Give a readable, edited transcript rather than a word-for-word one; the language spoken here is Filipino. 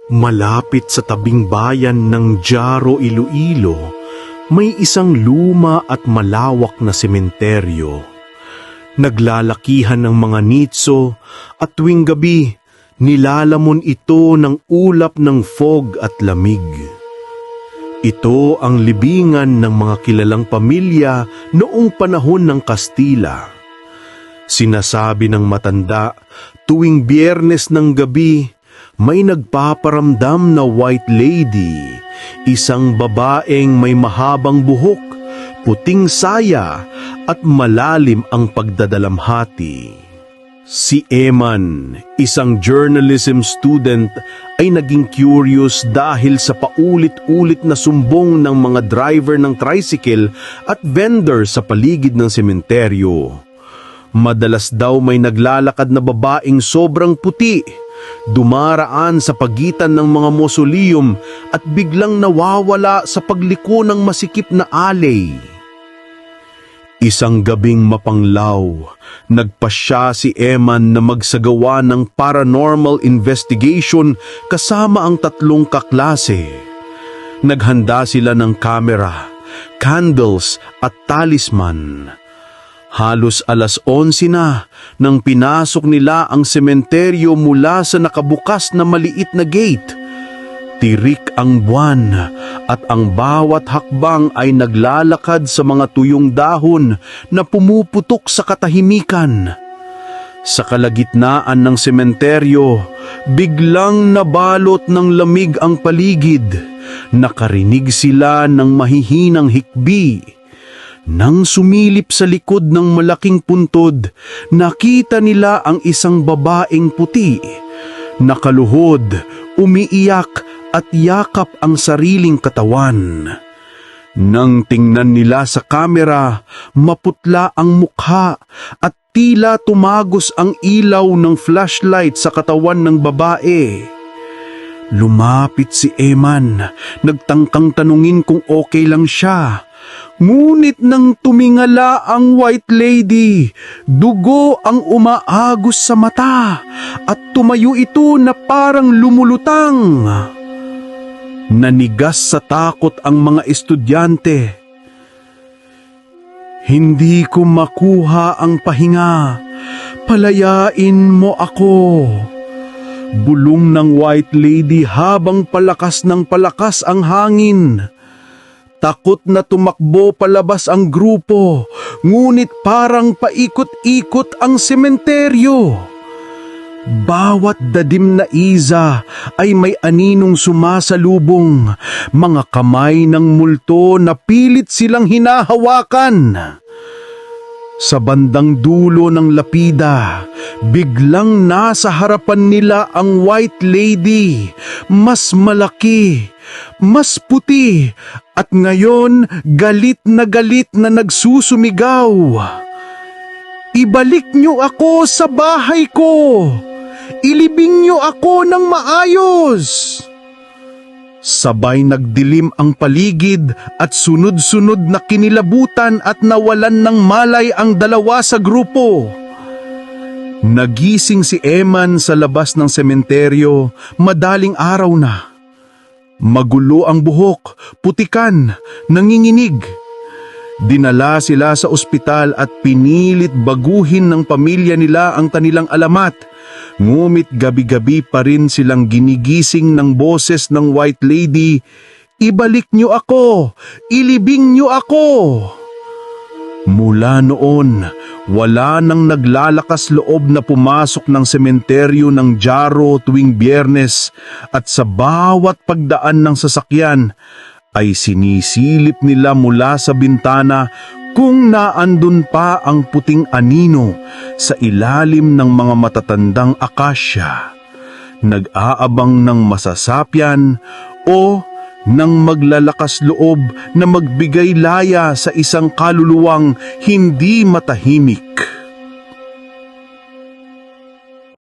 Malapit sa tabing bayan ng Jaro, Iloilo, may isang luma at malawak na sementeryo. Naglalakihan ng mga nitso at tuwing gabi, nilalamon ito ng ulap ng fog at lamig. Ito ang libingan ng mga kilalang pamilya noong panahon ng Kastila. Sinasabi ng matanda, tuwing Biyernes ng gabi, may nagpaparamdam na white lady, isang babaeng may mahabang buhok, puting saya at malalim ang pagdadalamhati. Si Eman, isang journalism student, ay naging curious dahil sa paulit-ulit na sumbong ng mga driver ng tricycle at vendor sa paligid ng sementeryo. Madalas daw may naglalakad na babaeng sobrang puti, dumaraan sa pagitan ng mga mausoleum at biglang nawawala sa pagliko ng masikip na alley. Isang gabing mapanglaw, nagpasya si Eman na magsagawa ng paranormal investigation kasama ang tatlong kaklase. Naghanda sila ng kamera, candles at talisman. Halos 11:00 na nang pinasok nila ang sementeryo mula sa nakabukas na maliit na gate. Tirik ang buwan at ang bawat hakbang ay naglalakad sa mga tuyong dahon na pumuputok sa katahimikan. Sa kalagitnaan ng sementeryo, biglang nabalot ng lamig ang paligid. Nakarinig sila ng mahihinang hikbi. Nang sumilip sa likod ng malaking puntod, nakita nila ang isang babaeng puti. Nakaluhod, umiiyak at yakap ang sariling katawan. Nang tingnan nila sa kamera, maputla ang mukha at tila tumagos ang ilaw ng flashlight sa katawan ng babae. Lumapit si Eman, nagtangkang tanungin kung okay lang siya. Ngunit nang tumingala ang white lady, dugo ang umaagos sa mata at tumayo ito na parang lumulutang. Nanigas sa takot ang mga estudyante. Hindi ko makuha ang pahinga. Palayain mo ako. Bulong ng white lady habang palakas ng palakas ang hangin. Takot na tumakbo palabas ang grupo, ngunit parang paikot-ikot ang sementeryo. Bawat dadim na iza ay may aninong sumasalubong, mga kamay ng multo na pilit silang hinahawakan. Sa bandang dulo ng lapida, biglang nasa harapan nila ang white lady, mas malaki, mas puti, at ngayon galit na nagsusumigaw. Ibalik niyo ako sa bahay ko! Ilibing niyo ako ng maayos! Sabay nagdilim ang paligid at sunod-sunod na kinilabutan at nawalan ng malay ang dalawa sa grupo. Nagising si Eman sa labas ng sementeryo, madaling araw na. Magulo ang buhok, putikan, nanginginig. Dinala sila sa ospital at pinilit baguhin ng pamilya nila ang kanilang alamat. Ngumit gabi-gabi pa rin silang ginigising ng boses ng white lady, "Ibalik niyo ako! Ilibing niyo ako!" Mula noon, wala nang naglalakas loob na pumasok ng sementeryo ng Jaro tuwing Biyernes at sa bawat pagdaan ng sasakyan ay sinisilip nila mula sa bintana kung naandun pa ang puting anino sa ilalim ng mga matatandang akasya, nag-aabang ng masasapyan o ng maglalakas loob na magbigay laya sa isang kaluluwang hindi matahimik.